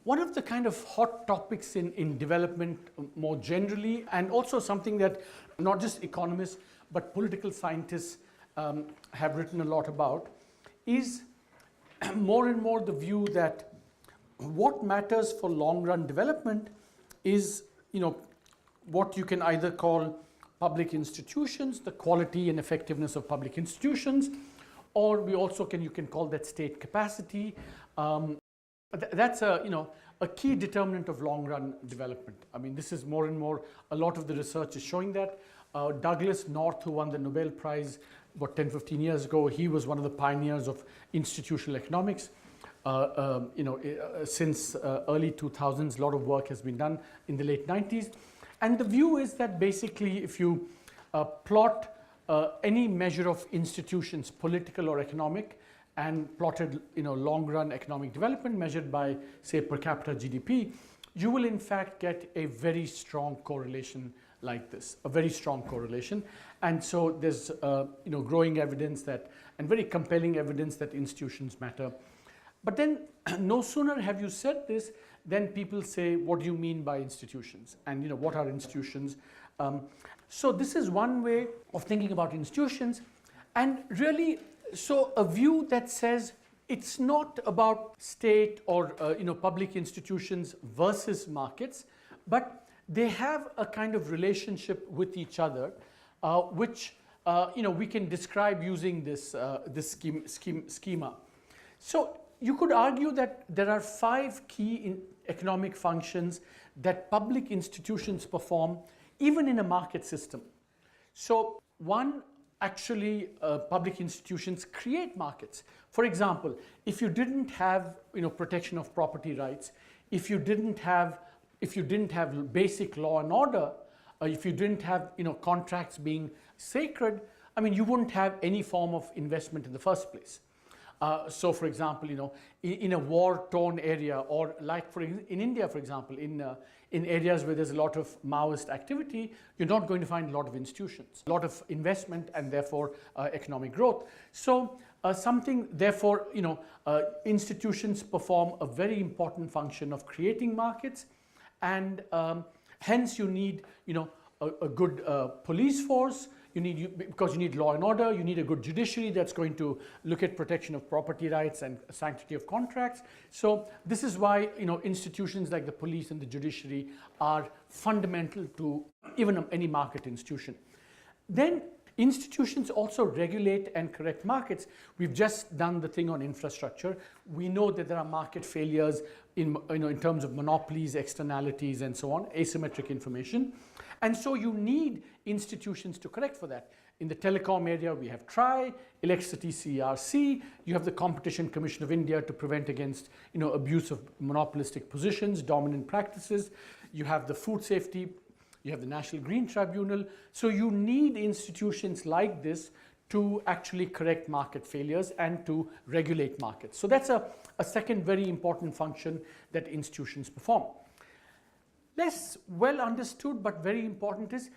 One of the kind of hot topics in development more generally, and also something that not just economists but political scientists have written a lot about, is more and more the view that what matters for long-run development is, what you can either call public institutions, the quality and effectiveness of public institutions, or you can call that state capacity. That's a key determinant of long-run development. I mean, this is more and more, a lot of the research is showing that. Douglas North, who won the Nobel Prize about 10, 15 years ago, he was one of the pioneers of institutional economics. Since early 2000s, a lot of work has been done in the late 90s. And the view is that basically if you plot any measure of institutions, political or economic, and plotted long-run economic development measured by, say, per capita GDP, you will in fact get a very strong correlation like this, a very strong correlation. And so there's growing evidence that, and very compelling evidence that institutions matter. But then no sooner have you said this, then people say, what do you mean by institutions? And what are institutions? So this is one way of thinking about institutions. And really, so a view that says it's not about state or public institutions versus markets, but they have a kind of relationship with each other, which we can describe using this schema. So you could argue that there are 5 key economic functions that public institutions perform even in a market system. So one, actually public institutions create markets. For example, if you didn't have protection of property rights, if you didn't have basic law and order, if you didn't have contracts being sacred, I mean, you wouldn't have any form of investment in the first place. So for example, in a war-torn area, or like in India, for example, in areas where there's a lot of Maoist activity, you're not going to find a lot of institutions, a lot of investment, and therefore economic growth. So therefore, institutions perform a very important function of creating markets, and hence you need, a good police force. Because you need law and order, you need a good judiciary that's going to look at protection of property rights and sanctity of contracts. So this is why institutions like the police and the judiciary are fundamental to even any market institution. Then institutions also regulate and correct markets. We've just done the thing on infrastructure. We know that there are market failures in terms of monopolies, externalities, and so on, asymmetric information. And so you need institutions to correct for that. In the telecom area, we have TRAI, electricity CERC, you have the Competition Commission of India to prevent against abuse of monopolistic positions, dominant practices. You have the food safety, you have the National Green Tribunal. So you need institutions like this to actually correct market failures and to regulate markets. So that's a second very important function that institutions perform. Less well understood but very important is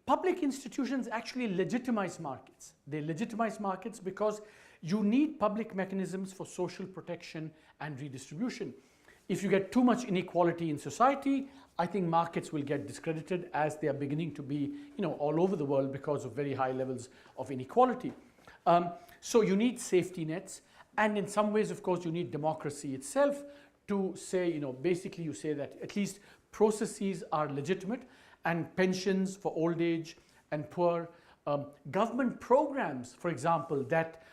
public institutions actually legitimize markets. They legitimize markets because you need public mechanisms for social protection and redistribution. If you get too much inequality in society, I think markets will get discredited, as they are beginning to be all over the world because of very high levels of inequality. So you need safety nets, and in some ways, of course, you need democracy itself to say, basically you say that at least processes are legitimate, and pensions for old age and poor, government programs, for example, that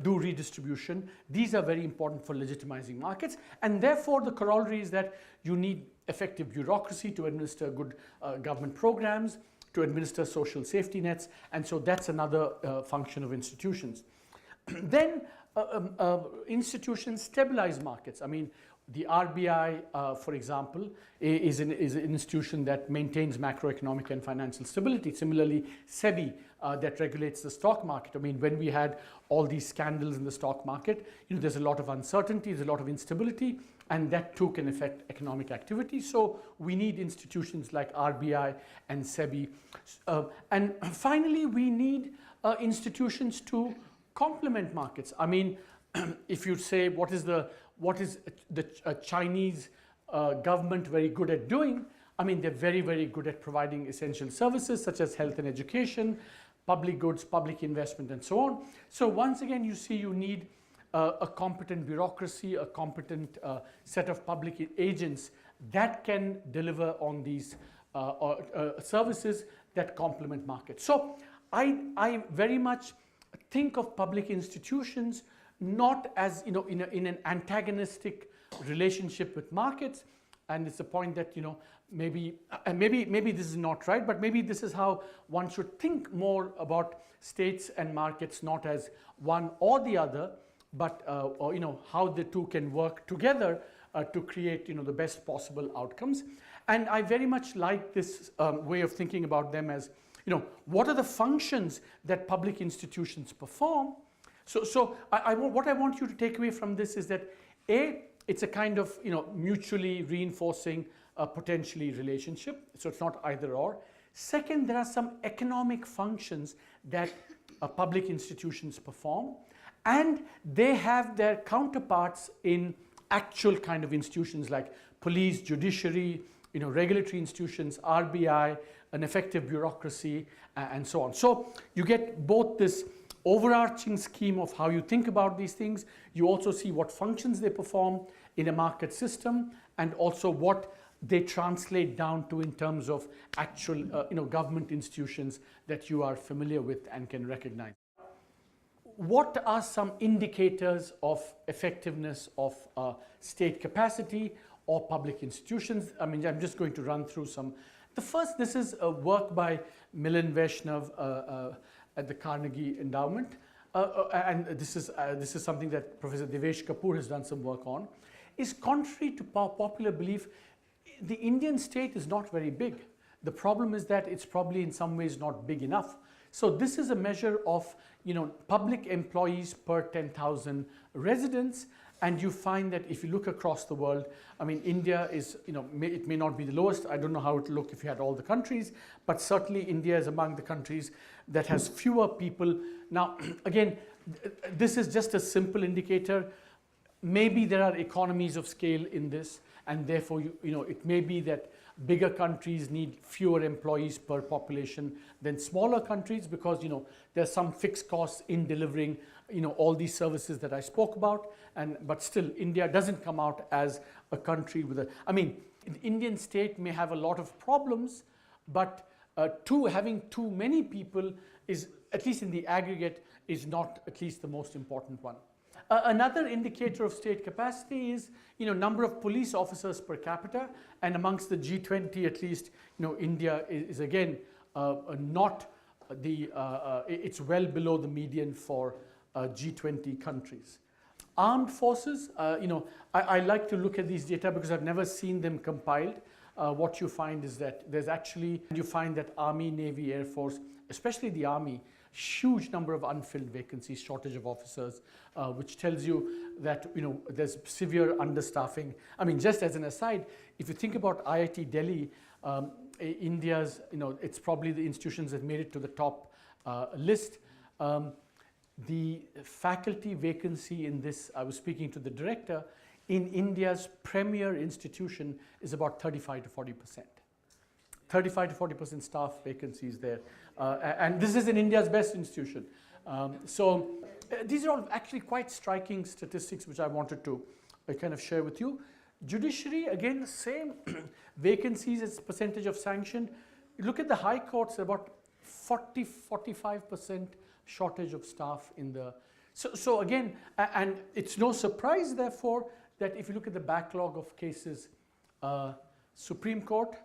do redistribution, these are very important for legitimizing markets. And therefore, the corollary is that you need effective bureaucracy to administer good government programs, to administer social safety nets, and so that's another function of institutions. Then institutions stabilize markets. I mean, the RBI, for example, is an institution that maintains macroeconomic and financial stability. Similarly, SEBI, that regulates the stock market. I mean, when we had all these scandals in the stock market, there's a lot of uncertainty, there's a lot of instability, and that too can affect economic activity. So we need institutions like RBI and SEBI. And finally, we need institutions to complement markets. I mean, if you say what is the Chinese government very good at doing? I mean, they're very, very good at providing essential services such as health and education, public goods, public investment, and so on. So once again, you see you need a competent bureaucracy, a competent set of public agents that can deliver on these services that complement markets. So I very much think of public institutions not as, you know, in an antagonistic relationship with markets. And it's a point that, you know, maybe this is not right, but maybe this is how one should think more about states and markets, not as one or the other, but or, you know, how the two can work together to create, you know, the best possible outcomes. And I very much like this way of thinking about them as, you know, what are the functions that public institutions perform? So what I want you to take away from this is that A, it's a kind of, you know, mutually reinforcing potentially relationship. So it's not either or. Second, there are some economic functions that public institutions perform, and they have their counterparts in actual kind of institutions like police, judiciary, you know, regulatory institutions, RBI, an effective bureaucracy, and so on. So you get both this overarching scheme of how you think about these things. You also see what functions they perform in a market system, and also what they translate down to in terms of actual you know, government institutions that you are familiar with and can recognize. What are some indicators of effectiveness of state capacity or public institutions? I mean, I'm just going to run through some. The first, this is a work by Milan Vaishnav at the Carnegie Endowment, and this is something that Professor Devesh Kapoor has done some work on. Is contrary to popular belief, the Indian state is not very big. The problem is that it's probably in some ways not big enough. So this is a measure of, you know, public employees per 10,000 residents, and you find that if you look across the world, I mean, India is, you know, it may not be the lowest. I don't know how it would look if you had all the countries, but certainly India is among the countries that has fewer people. Now, again, this is just a simple indicator. Maybe there are economies of scale in this, and therefore, you know, it may be that bigger countries need fewer employees per population than smaller countries, because, you know, there's some fixed costs in delivering, you know, all these services that I spoke about. But still, India doesn't come out as a country with a, I mean, the Indian state may have a lot of problems, but having too many people is, at least in the aggregate, is not at least the most important one. Another indicator of state capacity is, you know, number of police officers per capita, and amongst the G20 at least, you know, India is again not the, it's well below the median for G20 countries. Armed forces, you know, I like to look at these data because I've never seen them compiled. What you find is that there's actually, you find that Army, Navy, Air Force, especially the Army, huge number of unfilled vacancies, shortage of officers, which tells you that, you know, there's severe understaffing. I mean, just as an aside, if you think about IIT Delhi, India's, you know, it's probably the institutions that made it to the top list. The faculty vacancy in this, I was speaking to the director, in India's premier institution is about 35 to 40%. 35 to 40% staff vacancies there. And this is in India's best institution. So these are all actually quite striking statistics which I wanted to kind of share with you. Judiciary, again, same vacancies as percentage of sanction. You look at the high courts, about 45% shortage of staff in the, so again, and it's no surprise therefore that if you look at the backlog of cases, Supreme Court,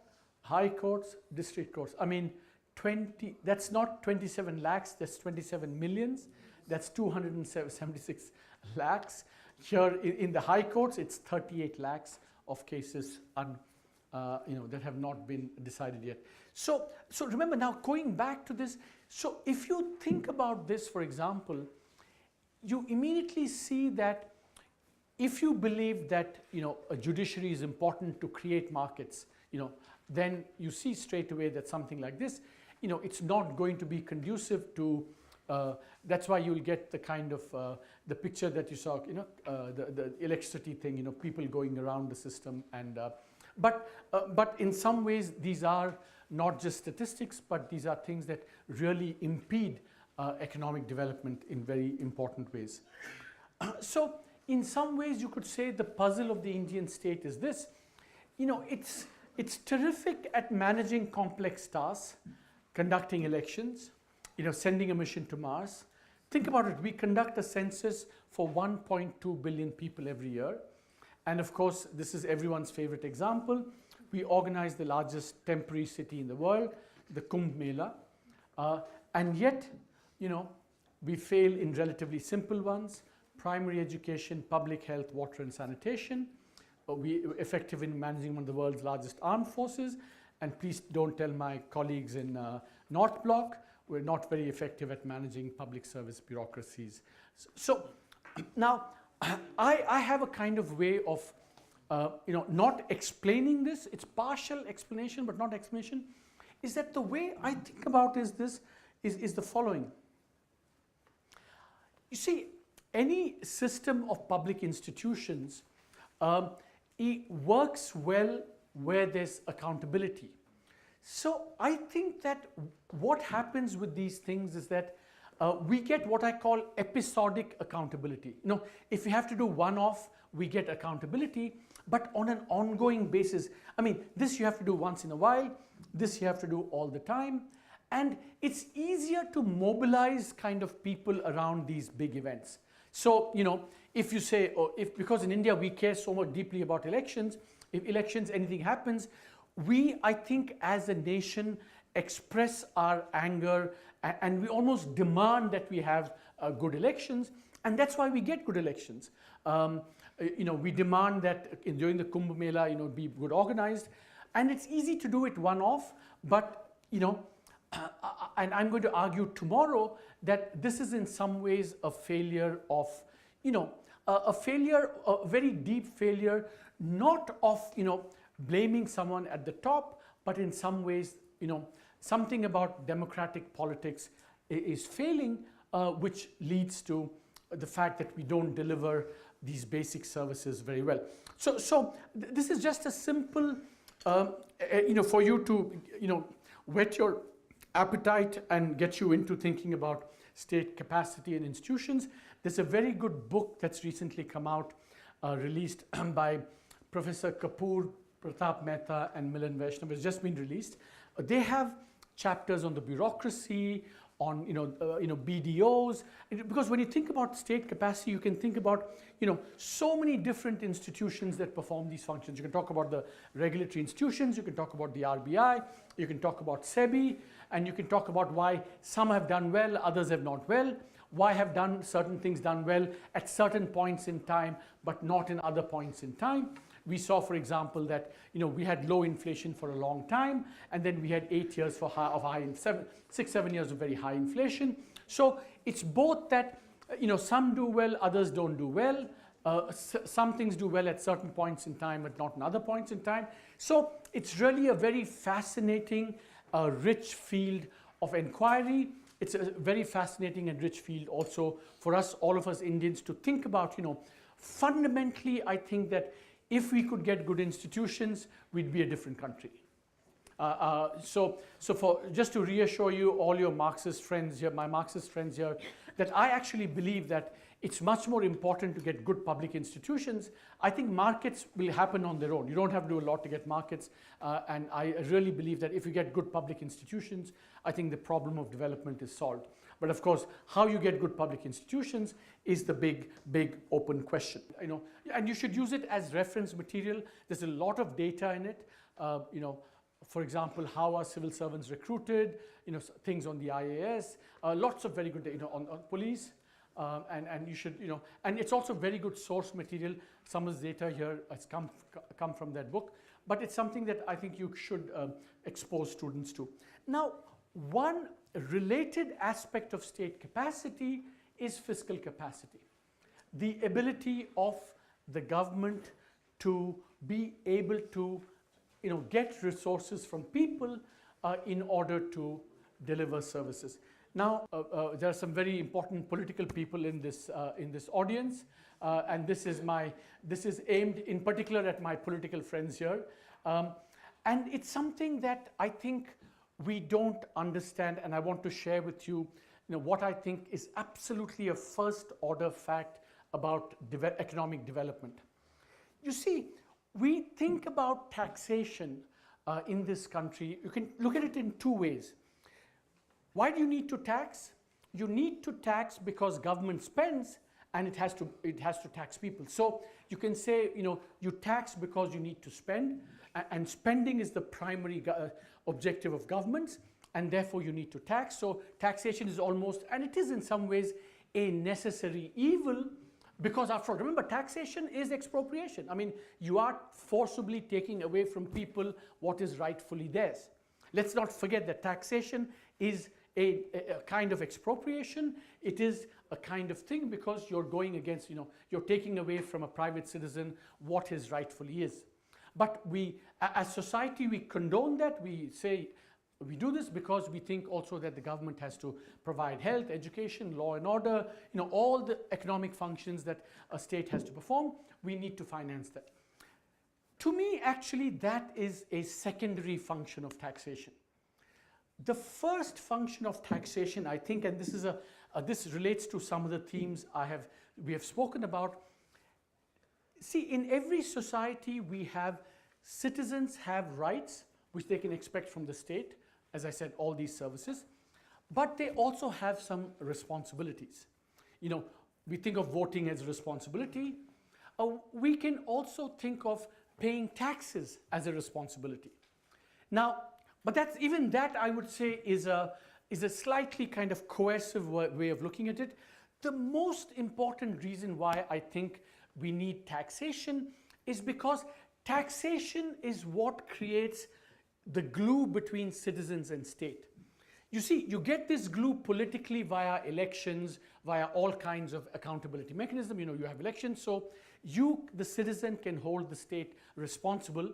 High Courts, District Courts, I mean, that's not 27 lakhs, that's 27 millions, that's 276 lakhs. Here in the High Courts, it's 38 lakhs of cases you know, that have not been decided yet. So remember now, going back to this, so if you think about this, for example, you immediately see that if you believe that, you know, a judiciary is important to create markets, you know, then you see straight away that something like this, you know, it's not going to be conducive to That's why you'll get the kind of the picture that you saw, the electricity thing, people going around the system. And but in some ways, these are not just statistics, but these are things that really impede economic development in very important ways. So in some ways, you could say the puzzle of the Indian state is this. It's terrific at managing complex tasks, conducting elections, sending a mission to Mars. Think about it. We conduct a census for 1.2 billion people every year. And of course, this is everyone's favorite example. We organize the largest temporary city in the world, the Kumbh Mela. And yet, we fail in relatively simple ones: primary education, public health, water and sanitation. We're effective in managing one of the world's largest armed forces. And please don't tell my colleagues in North Bloc, we're not very effective at managing public service bureaucracies. So now, I have a kind of way of, not explaining this. It's partial explanation, but not explanation. Is that the way I think about is the following. You see, any system of public institutions it works well where there's accountability. So I think that what happens with these things is that we get what I call episodic accountability. If you have to do one-off, we get accountability, but on an ongoing basis. I mean, this you have to do once in a while, this you have to do all the time, and it's easier to mobilize kind of people around these big events. So, if you say, because in India we care so much deeply about elections, if elections, anything happens, we, I think, as a nation, express our anger and we almost demand that we have good elections, and that's why we get good elections. We demand that during the Kumbh Mela, be good organized, and it's easy to do it one-off, but and I'm going to argue tomorrow that this is in some ways a failure of, a very deep failure, not of, blaming someone at the top, but in some ways, something about democratic politics is failing, which leads to the fact that we don't deliver these basic services very well. So this is just a simple, for you to, whet your appetite and get you into thinking about state capacity and institutions. There's a very good book that's recently come out, released by Professor Kapoor, Pratap Mehta and Milan Vaishnav. It's just been released. They have chapters on the bureaucracy, on BDOs, because when you think about state capacity, you can think about so many different institutions that perform these functions. You can talk about the regulatory institutions, you can talk about the RBI, you can talk about SEBI, and you can talk about why some have done well, others have not well, why have done certain things done well at certain points in time, but not in other points in time. We saw, for example, that we had low inflation for a long time, and then we had 8 years of 6-7 years of very high inflation. So it's both that some do well, others don't do well. Some things do well at certain points in time, but not in other points in time. So it's really a very fascinating, rich field of inquiry. It's a very fascinating and rich field also for us, all of us Indians, to think about. Fundamentally, I think that if we could get good institutions, we'd be a different country. So just to reassure you, all your Marxist friends here, my Marxist friends here, that I actually believe that it's much more important to get good public institutions. I think markets will happen on their own. You don't have to do a lot to get markets. And I really believe that if you get good public institutions, I think the problem of development is solved. But of course, how you get good public institutions is the big, big open question. And you should use it as reference material. There's a lot of data in it. For example, how are civil servants recruited? Things on the IAS. Lots of very good data on police. And you should, and it's also very good source material. Some of the data here has come from that book. But it's something that I think you should expose students to. Now, one related aspect of state capacity is fiscal capacity. The ability of the government to be able to get resources from people in order to deliver services. Now, there are some very important political people in this audience, and this is aimed in particular at my political friends here, and it's something that I think we don't understand, and I want to share with you, what I think is absolutely a first-order fact about economic development. You see, we think about taxation in this country. You can look at it in two ways. Why do you need to tax? You need to tax because government spends and it has to tax people. So you can say, you tax because you need to spend, and spending is the primary objective of governments, and therefore you need to tax. So taxation is almost, and it is in some ways, a necessary evil, because after all, remember, taxation is expropriation. I mean, you are forcibly taking away from people what is rightfully theirs. Let's not forget that taxation is a kind of expropriation. It is a kind of thing because you're going against, you're taking away from a private citizen what his rightfully is. But we, as society, we condone that. We say we do this because we think also that the government has to provide health, education, law and order, all the economic functions that a state has to perform. We need to finance that. To me, actually, that is a secondary function of taxation. The first function of taxation, I think, and this relates to some of the themes we have spoken about. See, in every society, citizens have rights which they can expect from the state. As I said, all these services, but they also have some responsibilities. We think of voting as a responsibility. We can also think of paying taxes as a responsibility. Now, but even that I would say is a slightly kind of coercive way of looking at it. The most important reason why I think we need taxation is because taxation is what creates the glue between citizens and state. You see, you get this glue politically via elections, via all kinds of accountability mechanism. You have elections, so the citizen, can hold the state responsible.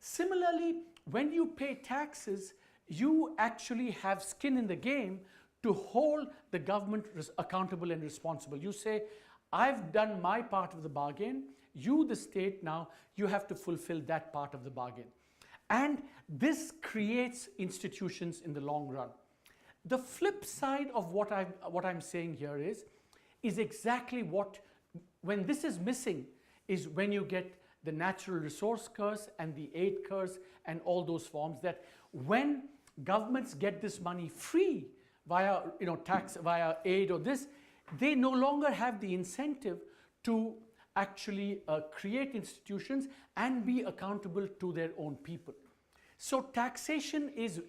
Similarly, when you pay taxes, you actually have skin in the game to hold the government accountable and responsible. You say, I've done my part of the bargain. You, the state, now you have to fulfill that part of the bargain. And this creates institutions in the long run. The flip side of what I'm saying here is exactly when this is missing, is when you get the natural resource curse and the aid curse and all those forms, that when governments get this money free via tax, via aid or this, they no longer have the incentive to actually create institutions and be accountable to their own people. So taxation is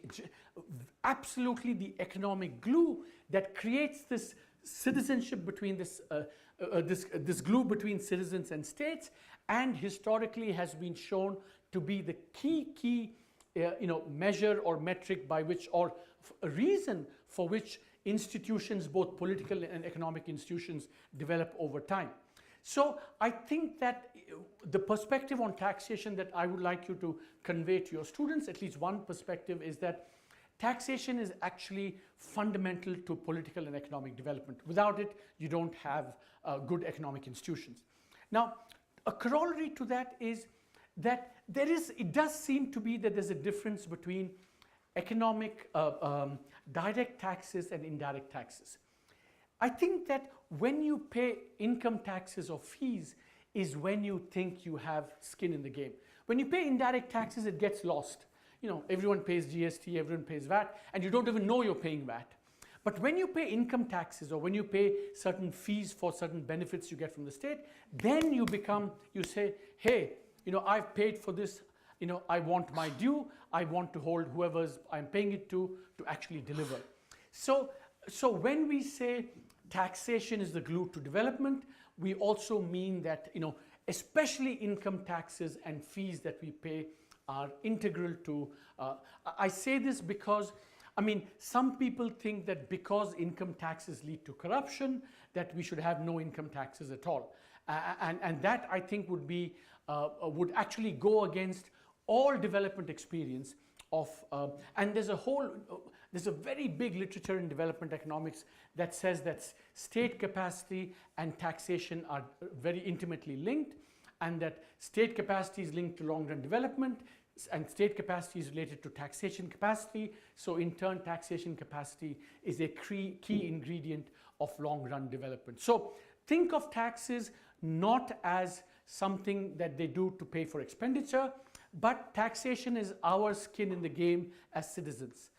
absolutely the economic glue that creates this citizenship between this glue between citizens and states, and historically has been shown to be the key measure or metric by which, or a reason for which, institutions, both political and economic institutions, develop over time. So I think that the perspective on taxation that I would like you to convey to your students, at least one perspective, is that taxation is actually fundamental to political and economic development. Without it, you don't have good economic institutions. Now, a corollary to that is that it does seem to be that there's a difference between economic direct taxes and indirect taxes. I think that when you pay income taxes or fees is when you think you have skin in the game. When you pay indirect taxes, it gets lost. Everyone pays GST, everyone pays VAT, and you don't even know you're paying VAT. But when you pay income taxes, or when you pay certain fees for certain benefits you get from the state, then you say, hey, I've paid for this, I want my due, I want to hold whoever's I'm paying it to actually deliver. So when we say taxation is the glue to development, we also mean that, especially income taxes and fees that we pay are integral to, I say this because, some people think that because income taxes lead to corruption, that we should have no income taxes at all. And that, I think, would actually go against all development experience, and there's a very big literature in development economics that says that state capacity and taxation are very intimately linked, and that state capacity is linked to long-run development, and state capacity is related to taxation capacity. So in turn, taxation capacity is a key ingredient of long-run development. So think of taxes not as something that they do to pay for expenditure, but taxation is our skin in the game as citizens.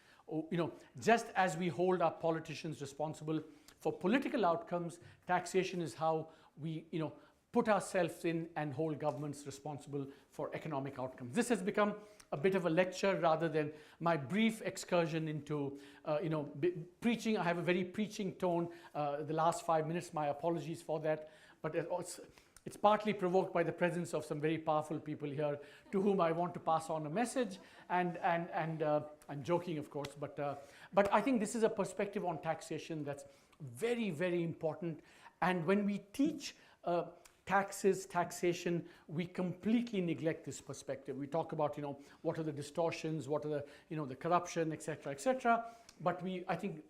Just as we hold our politicians responsible for political outcomes, taxation is how we, put ourselves in and hold governments responsible for economic outcomes. This has become a bit of a lecture rather than my brief excursion into, preaching. I have a very preaching tone the last 5 minutes. My apologies for that, but it's partly provoked by the presence of some very powerful people here to whom I want to pass on a message, and I'm joking, of course, but I think this is a perspective on taxation that's very, very important. And when we teach taxation, we completely neglect this perspective. We talk about, what are the distortions, what are the, the corruption, etc., but I think,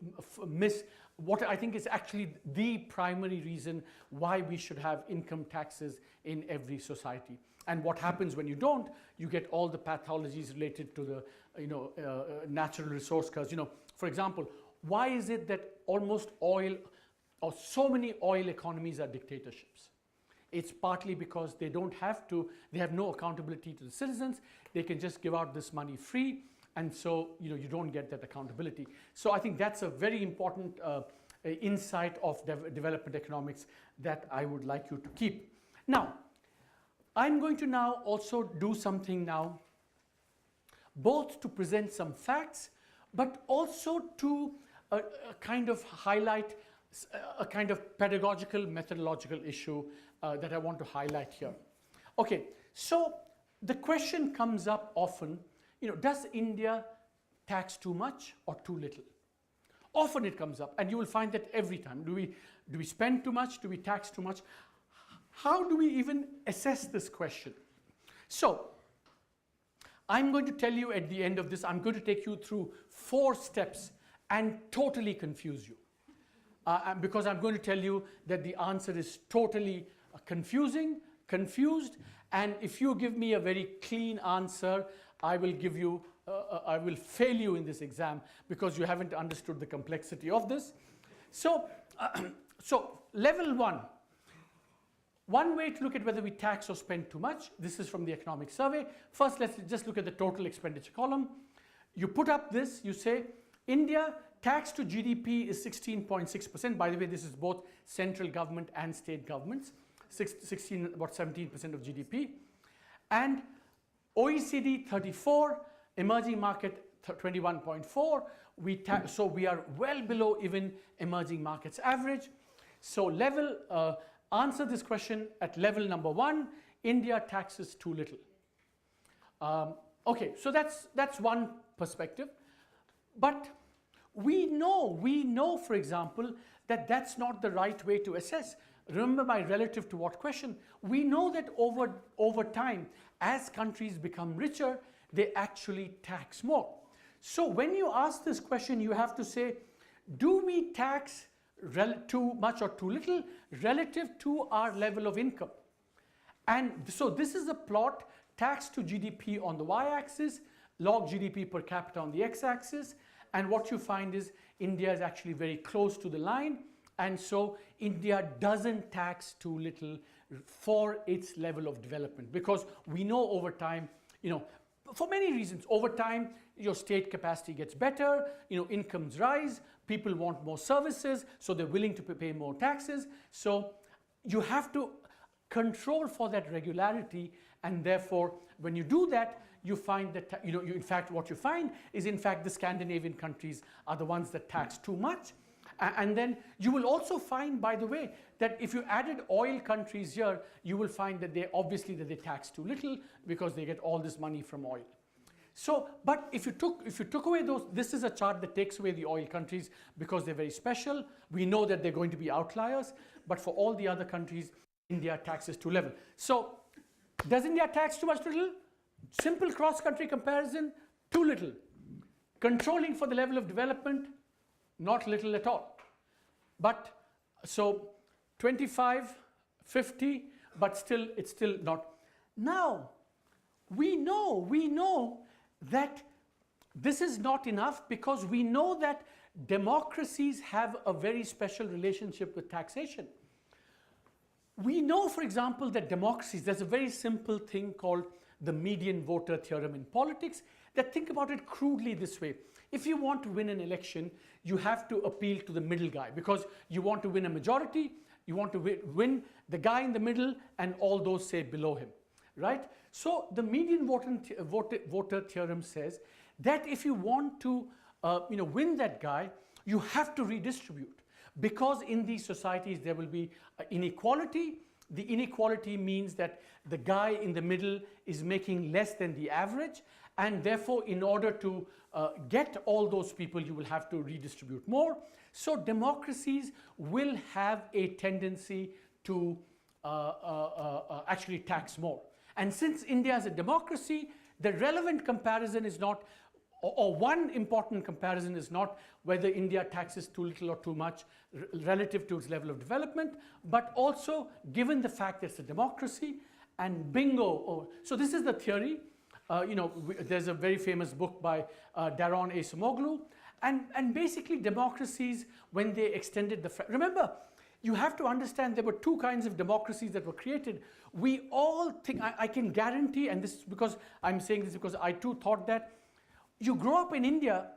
miss what I think is actually the primary reason why we should have income taxes in every society. And what happens when you don't, you get all the pathologies related to the, natural resource curves. For example, why is it that almost oil, or so many oil economies are dictatorships? It's partly because they have no accountability to the citizens. They can just give out this money free, and so you don't get that accountability. So I think that's a very important insight of development economics that I would like you to keep. Now, I'm going to now also do something now, both to present some facts, but also to kind of highlight a kind of pedagogical, methodological issue that I want to highlight here. Okay, so the question comes up often, does India tax too much or too little? Often it comes up, and you will find that every time. Do we spend too much? Do we tax too much? How do we even assess this question? So I'm going to tell you at the end of this, I'm going to take you through 4 steps and totally confuse you. Because I'm going to tell you that the answer is totally confused, and if you give me a very clean answer, I will fail you in this exam because you haven't understood the complexity of this. So, level 1. One way to look at whether we tax or spend too much, this is from the economic survey. First, let's just look at the total expenditure column. You put up this, you say, India, tax to GDP is 16.6%. By the way, this is both central government and state governments. 16, about 17% of GDP. And OECD 34, emerging market 21.4. So we are well below even emerging markets average. So answer this question at level number 1, India taxes too little. Okay, so that's one perspective. But we know, for example, that that's not the right way to assess. Remember my relative to what question? We know that over time, as countries become richer, they actually tax more. So when you ask this question, you have to say, do we tax too much or too little relative to our level of income? And so this is a plot, tax to GDP on the y-axis, log GDP per capita on the x-axis, and what you find is India is actually very close to the line, and so India doesn't tax too little for its level of development, because we know over time, for many reasons, over time your state capacity gets better, incomes rise, people want more services, so they're willing to pay more taxes. So you have to control for that regularity, and therefore when you do that, you find that in fact what you find is in fact the Scandinavian countries are the ones that tax too much. And then you will also find, by the way, that if you added oil countries here, you will find that they tax too little because they get all this money from oil. So, but if you took away those, this is a chart that takes away the oil countries because they're very special. We know that they're going to be outliers, but for all the other countries, India taxes too little. So, does India tax too much too little? Simple cross-country comparison, too little. Controlling for the level of development, not little at all. But so 25, 50, but still, it's still not. Now, we know that this is not enough, because we know that democracies have a very special relationship with taxation. We know, for example, that democracies, there's a very simple thing called the median voter theorem in politics, that think about it crudely this way. If you want to win an election, you have to appeal to the middle guy, because you want to win a majority, you want to win the guy in the middle and all those say below him, right? So the median voter theorem says that if you want to win that guy, you have to redistribute. Because in these societies there will be inequality. The inequality means that the guy in the middle is making less than the average, and therefore in order to get all those people, you will have to redistribute more. So democracies will have a tendency to actually tax more. And since India is a democracy, the relevant comparison is not, or one important comparison is not whether India taxes too little or too much relative to its level of development, but also given the fact that it's a democracy, and bingo. So this is the theory. There's a very famous book by Daron Acemoglu, and basically democracies, when they extended the, remember, you have to understand there were two kinds of democracies that were created. We all think, I can guarantee, and this is because I'm saying this because I too thought that, you grow up in India,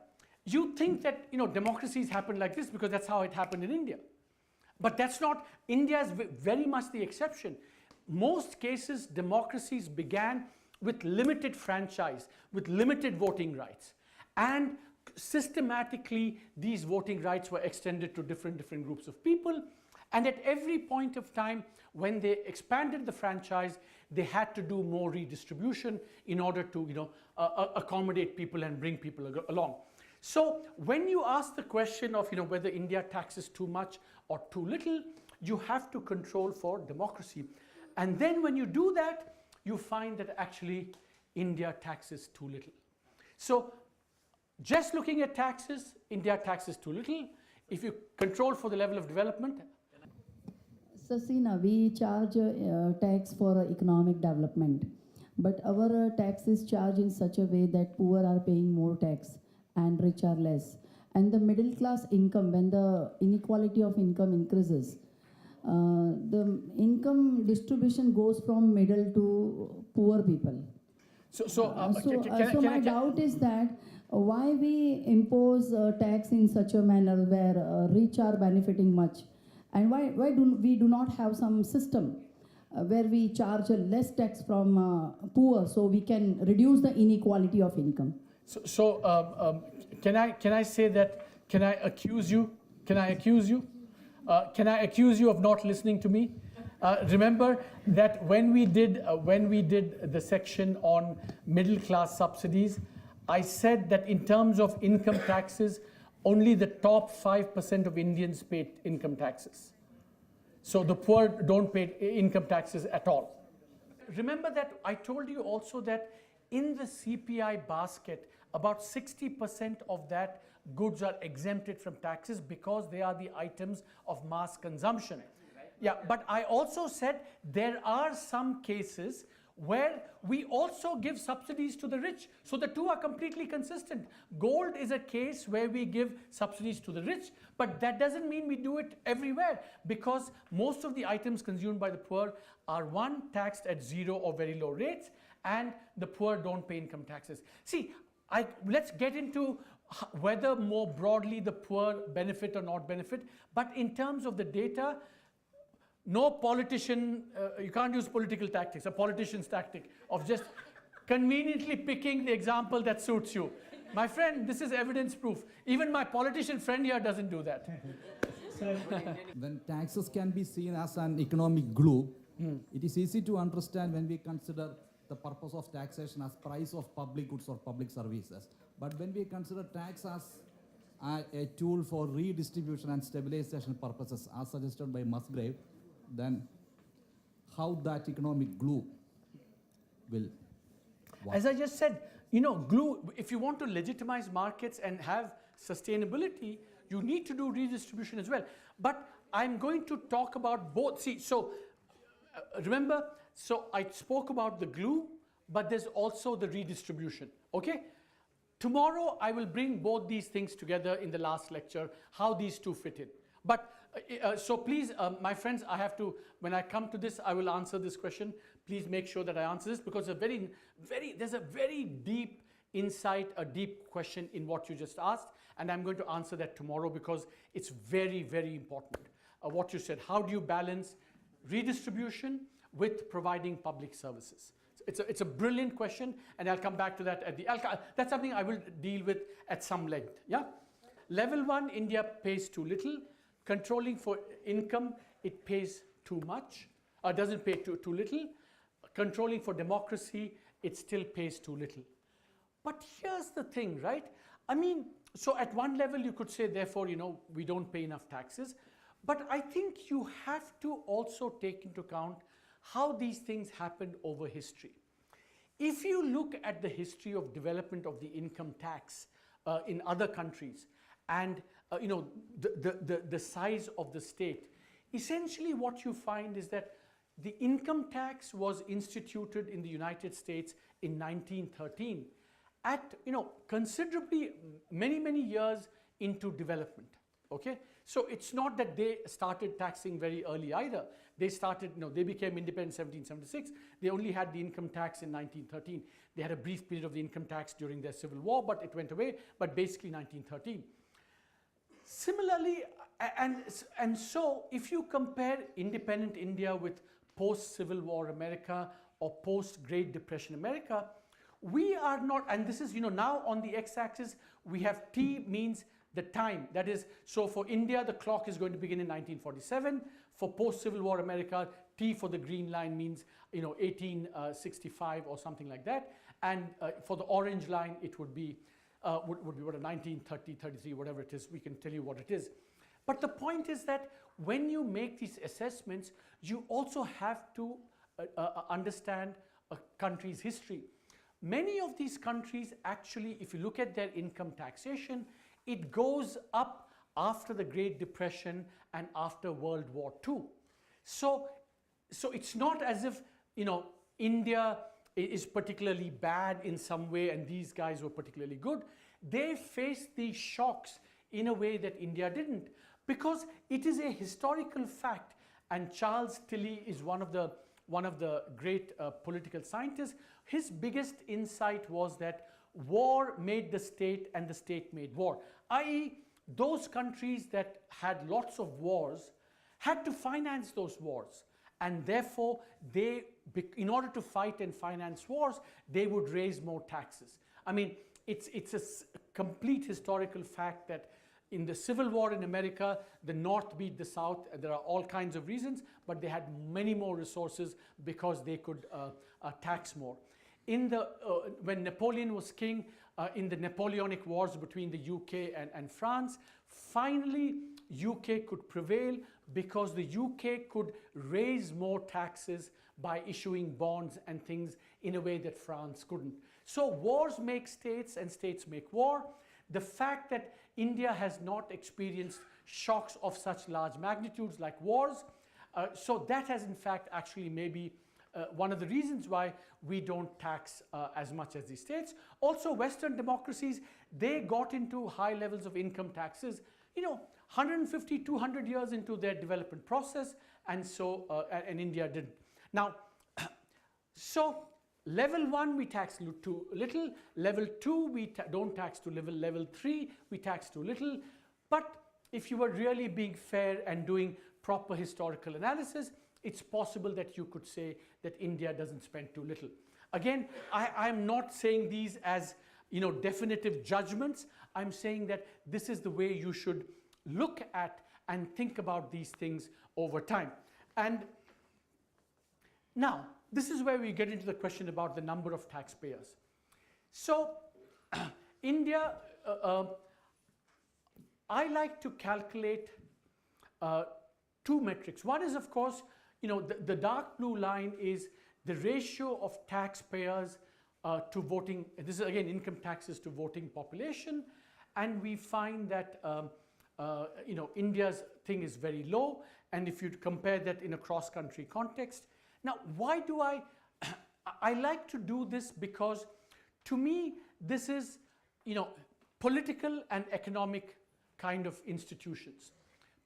you think that democracies happen like this because that's how it happened in India. But that's not, India is very much the exception. Most cases, democracies began with limited franchise, with limited voting rights. And systematically, these voting rights were extended to different groups of people. And at every point of time, when they expanded the franchise, they had to do more redistribution in order to accommodate people and bring people along. So when you ask the question of whether India taxes too much or too little, you have to control for democracy. And then when you do that, you find that actually India taxes too little. So just looking at taxes, India taxes too little. If you control for the level of development. So Sina, we charge tax for economic development, but our tax is charged in such a way that poor are paying more tax and rich are less. And the middle class income, when the inequality of income increases, the income distribution goes from middle to poor people. So my doubt is that why we impose tax in such a manner where rich are benefiting much, and why do we not have some system where we charge less tax from poor so we can reduce the inequality of income? Can I say that? Can I accuse you? Can I accuse you? Can I accuse you of not listening to me? Remember that when we did the section on middle class subsidies, I said that in terms of income taxes, only the top 5% of Indians pay income taxes. So the poor don't pay income taxes at all. Remember that I told you also that in the CPI basket, about 60% of that goods are exempted from taxes because they are the items of mass consumption. Yeah, but I also said there are some cases where we also give subsidies to the rich. So the two are completely consistent. Gold is a case where we give subsidies to the rich, but that doesn't mean we do it everywhere, because most of the items consumed by the poor are, one, taxed at 0 or very low rates, and the poor don't pay income taxes. See, let's get into whether more broadly the poor benefit or not benefit, but in terms of the data, no politician, you can't use political tactics, a politician's tactic of just conveniently picking the example that suits you. My friend, this is evidence proof. Even my politician friend here doesn't do that. When taxes can be seen as an economic glue, it is easy to understand when we consider the purpose of taxation as price of public goods or public services. But when we consider tax as a tool for redistribution and stabilization purposes, as suggested by Musgrave, then how that economic glue will work? As I just said, you know, glue, if you want to legitimize markets and have sustainability, you need to do redistribution as well. But I'm going to talk about both. See, so remember, so I spoke about the glue, but there's also the redistribution, okay? Tomorrow, I will bring both these things together in the last lecture, how these two fit in. But so please, my friends, I have to, when I come to this, I will answer this question. Please make sure that I answer this, because there's a very deep insight, a deep question in what you just asked, and I'm going to answer that tomorrow because it's very, very important. What you said, how do you balance redistribution with providing public services? It's a brilliant question, and I'll come back to that at the, that's something I will deal with at some length, yeah? Level 1, India pays too little. Controlling for income, it pays too much, doesn't pay too little. Controlling for democracy, it still pays too little. But here's the thing, right? I mean, so at one level you could say, therefore, you know, we don't pay enough taxes. But I think you have to also take into account how these things happened over history. If you look at the history of development of the income tax in other countries, and you know, the size of the state, essentially what you find is that the income tax was instituted in the United States in 1913 at, you know, considerably many years into development. Okay, so it's not that they started taxing very early either. They started, you know, they became independent in 1776. They only had the income tax in 1913. They had a brief period of the income tax during their civil war, but it went away, but basically 1913. Similarly, and so if you compare independent India with post-Civil War America or post-Great Depression America, we are not, and this is, you know, now on the x-axis, we have T means the time. That is, so for India, the clock is going to begin in 1947. For post-Civil War America, T for the green line means, you know, 1865 or something like that. And for the orange line, it would be what, a 1930, 33, whatever it is, we can tell you what it is. But the point is that when you make these assessments, you also have to understand a country's history. Many of these countries actually, if you look at their income taxation, it goes up after the Great Depression and after World War II. So it's not as if, you know, India is particularly bad in some way and these guys were particularly good. They faced these shocks in a way that India didn't, because it is a historical fact, and Charles Tilley is one of the great political scientists. His biggest insight was that war made the state and the state made war, i.e. those countries that had lots of wars had to finance those wars, and therefore they, in order to fight and finance wars, they would raise more taxes. I mean, it's a complete historical fact that in the Civil War in America, the North beat the South. There are all kinds of reasons, but they had many more resources because they could tax more. In the, when Napoleon was king, in the Napoleonic Wars between the UK and France, finally UK could prevail because the UK could raise more taxes by issuing bonds and things in a way that France couldn't. So wars make states and states make war. The fact that India has not experienced shocks of such large magnitudes like wars, so that has in fact actually maybe one of the reasons why we don't tax as much as the states. Also, Western democracies, they got into high levels of income taxes, you know, 150, 200 years into their development process, and so, and India didn't. Now, so level 1 we tax too little, level 2 we don't tax too little, level 3 we tax too little. But if you were really being fair and doing proper historical analysis, it's possible that you could say that India doesn't spend too little. Again, I'm not saying these as, you know, definitive judgments. I'm saying that this is the way you should look at and think about these things over time. And now, this is where we get into the question about the number of taxpayers. So, India, I like to calculate two metrics. One is, of course, you know, the dark blue line is the ratio of taxpayers to voting, this is again income taxes to voting population, and we find that India's thing is very low, and if you compare that in a cross-country context. Now, why do I like to do this? Because to me, this is, political and economic kind of institutions.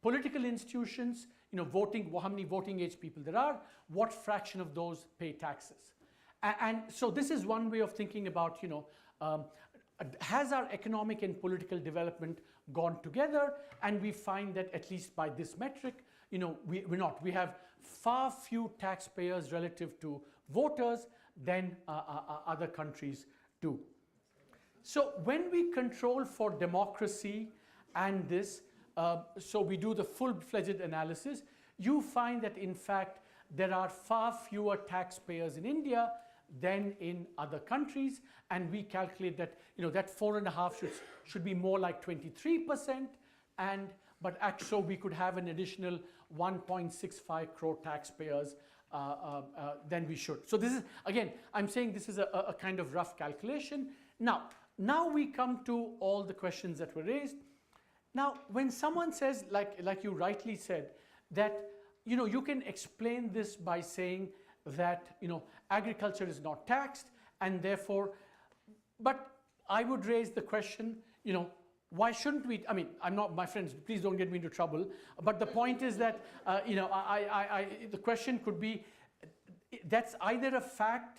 Political institutions, voting, how many voting age people there are, what fraction of those pay taxes. And so this is one way of thinking about, has our economic and political development gone together? And we find that at least by this metric, we're not. We have far few taxpayers relative to voters than other countries do. So when we control for democracy and this, so we do the full-fledged analysis, you find that in fact there are far fewer taxpayers in India than in other countries, and we calculate that that 4.5 should be more like 23%, but actually we could have an additional 1.65 crore taxpayers than we should. So this is, again, I'm saying this is a kind of rough calculation. Now we come to all the questions that were raised. Now, when someone says, like you rightly said, that you can explain this by saying that agriculture is not taxed, and therefore, but I would raise the question, why shouldn't we? I mean, I'm not, my friends, please don't get me into trouble. But the point is that the question could be, that's either a fact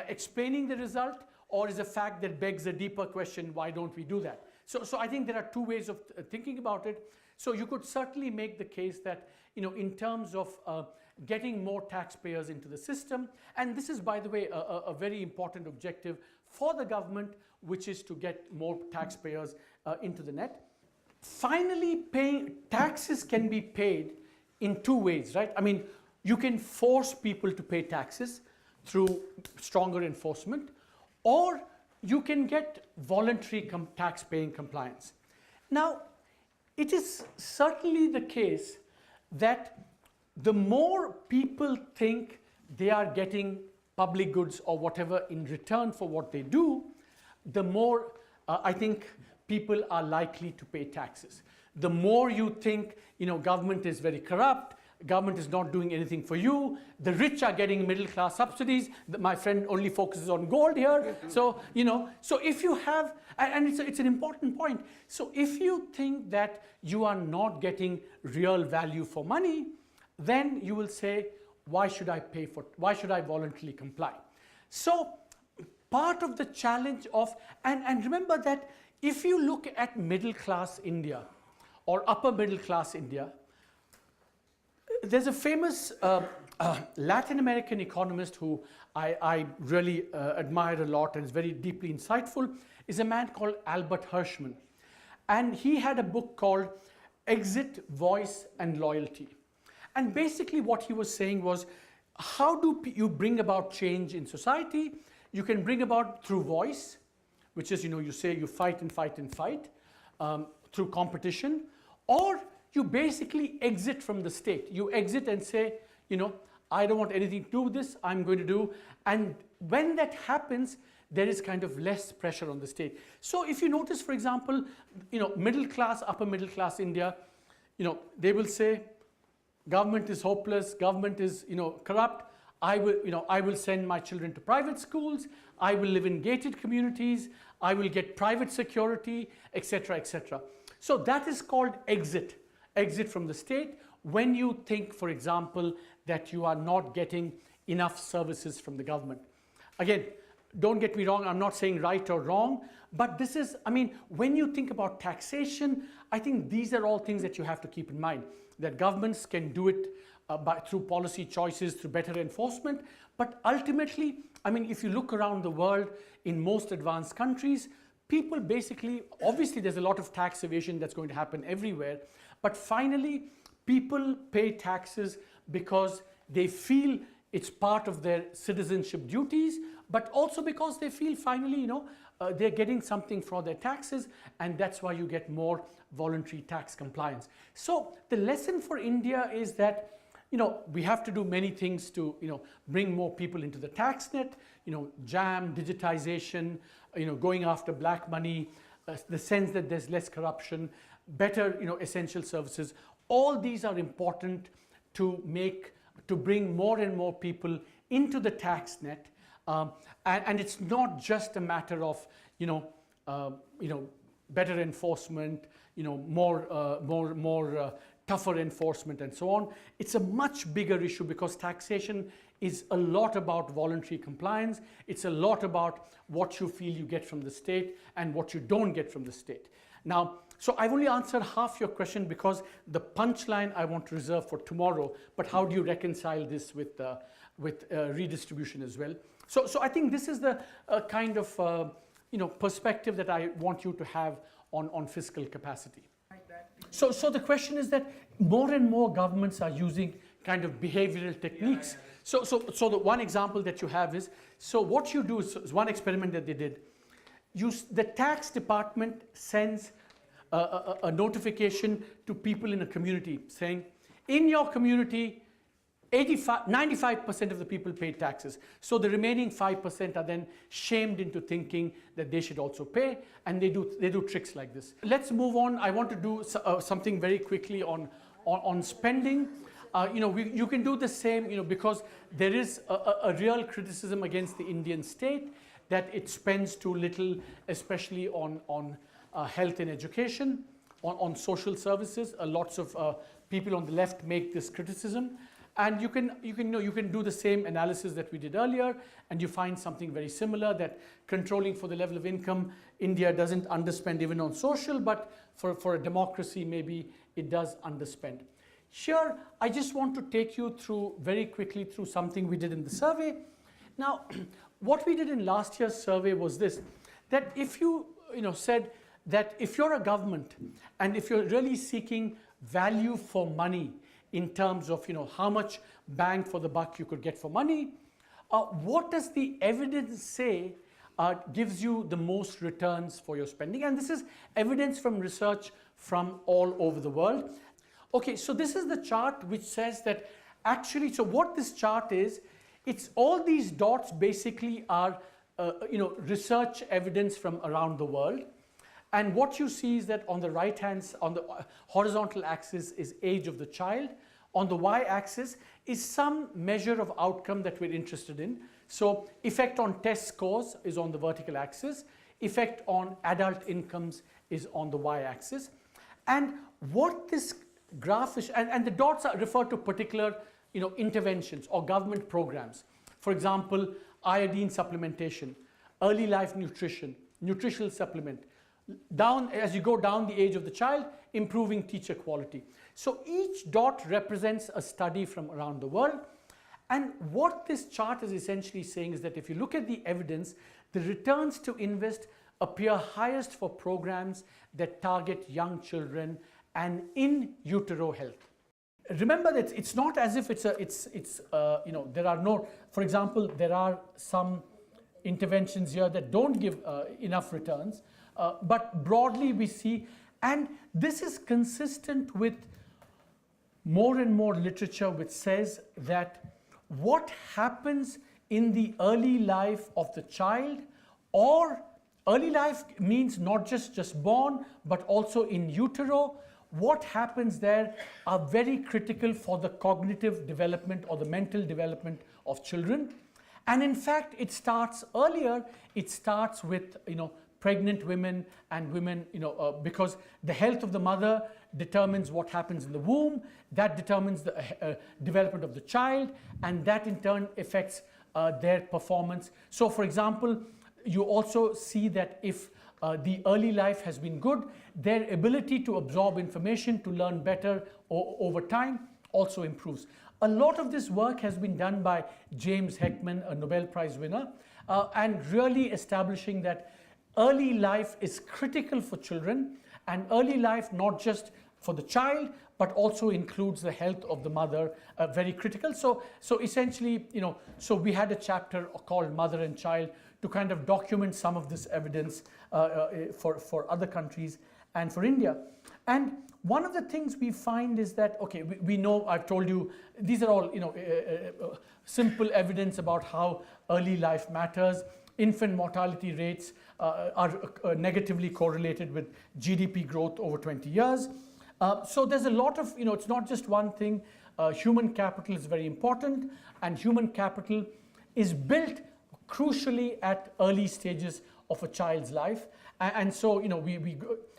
explaining the result, or is a fact that begs a deeper question, why don't we do that? So I think there are two ways of thinking about it. So you could certainly make the case that, in terms of getting more taxpayers into the system, and this is, by the way, a very important objective for the government, which is to get more taxpayers into the net. Finally, taxes can be paid in two ways, right? I mean, you can force people to pay taxes through stronger enforcement, or you can get voluntary tax-paying compliance. Now, it is certainly the case that the more people think they are getting public goods or whatever in return for what they do, the more I think people are likely to pay taxes. The more you think, government is very corrupt, government is not doing anything for you, the rich are getting middle class subsidies, my friend only focuses on gold here. So, so if you have, and it's an important point, so if you think that you are not getting real value for money, then you will say, why should I voluntarily comply? So part of the challenge of, and remember that if you look at middle class India or upper middle class India, there's a famous Latin American economist who I really admire a lot and is very deeply insightful, is a man called Albert Hirschman. And he had a book called Exit, Voice and Loyalty. And basically what he was saying was, how do you bring about change in society? You can bring about through voice, which is, you say you fight and fight and fight, through competition, or you basically exit from the state. You exit and say, I don't want anything to do with this, I'm going to do. And when that happens, there is kind of less pressure on the state. So if you notice, for example, middle class, upper middle class India, they will say, government is hopeless, government is, corrupt. I will send my children to private schools. I will live in gated communities. I will get private security, etc., etc. So that is called exit from the state, when you think, for example, that you are not getting enough services from the government. Again, don't get me wrong, I'm not saying right or wrong, but this is, when you think about taxation, I think these are all things that you have to keep in mind, that governments can do it through policy choices, through better enforcement, but ultimately, if you look around the world, in most advanced countries, people basically, obviously there's a lot of tax evasion that's going to happen everywhere, but finally, people pay taxes because they feel it's part of their citizenship duties, but also because they feel finally, they're getting something for their taxes, and that's why you get more voluntary tax compliance. So the lesson for India is that, we have to do many things to, bring more people into the tax net, jam, digitization, going after black money, the sense that there's less corruption, better, essential services. All these are important to bring more and more people into the tax net. And it's not just a matter of, better enforcement, more tougher enforcement and so on. It's a much bigger issue because taxation is a lot about voluntary compliance. It's a lot about what you feel you get from the state and what you don't get from the state. Now, so I've only answered half your question because the punchline I want to reserve for tomorrow, but how do you reconcile this with redistribution as well? So I think this is the kind of perspective that I want you to have on fiscal capacity. So the question is that more and more governments are using kind of behavioral techniques. So the one example that you have is, so what you do is one experiment that they did. The tax department sends a notification to people in a community saying, in your community, 95% of the people pay taxes. So the remaining 5% are then shamed into thinking that they should also pay, and they do tricks like this. Let's move on. I want to do something very quickly on spending. You can do the same, because there is a real criticism against the Indian state that it spends too little, especially on health and education, on social services. Lots of people on the left make this criticism. And you can do the same analysis that we did earlier, and you find something very similar, that controlling for the level of income, India doesn't underspend even on social, but for a democracy, maybe it does underspend. Here, I just want to take you through very quickly through something we did in the survey. Now, what we did in last year's survey was this, that if you said that if you're a government and if you're really seeking value for money, in terms of how much bang for the buck you could get for money, what does the evidence say gives you the most returns for your spending? And this is evidence from research from all over the world. Okay, so this is the chart which says that actually, so what this chart is, it's all these dots basically are research evidence from around the world. And what you see is that on the right hand, on the horizontal axis is age of the child. On the y-axis is some measure of outcome that we're interested in. So effect on test scores is on the vertical axis. Effect on adult incomes is on the y-axis. And what this graph is, and the dots are referred to particular interventions or government programs. For example, iodine supplementation, early life nutrition, nutritional supplement, as you go down the age of the child, improving teacher quality. So each dot represents a study from around the world. And what this chart is essentially saying is that if you look at the evidence, the returns to invest appear highest for programs that target young children and in utero health. Remember that it's not as if there are no, for example, there are some interventions here that don't give enough returns. But broadly we see, and this is consistent with more and more literature which says that what happens in the early life of the child, or early life means not just born, but also in utero, what happens there are very critical for the cognitive development or the mental development of children. And in fact, it starts earlier. It starts with pregnant women and women, because the health of the mother determines what happens in the womb, that determines the development of the child, and that in turn affects their performance. So for example, you also see that if the early life has been good, their ability to absorb information, to learn better over time also improves. A lot of this work has been done by James Heckman, a Nobel Prize winner, and really establishing that early life is critical for children, and early life not just for the child, but also includes the health of the mother, very critical. So essentially, so we had a chapter called Mother and Child to kind of document some of this evidence for other countries and for India. And one of the things we find is that, okay, we know, I've told you, these are all, simple evidence about how early life matters. Infant mortality rates are negatively correlated with GDP growth over 20 years. So there's a lot of, it's not just one thing. Human capital is very important, and human capital is built crucially at early stages of a child's life. And so,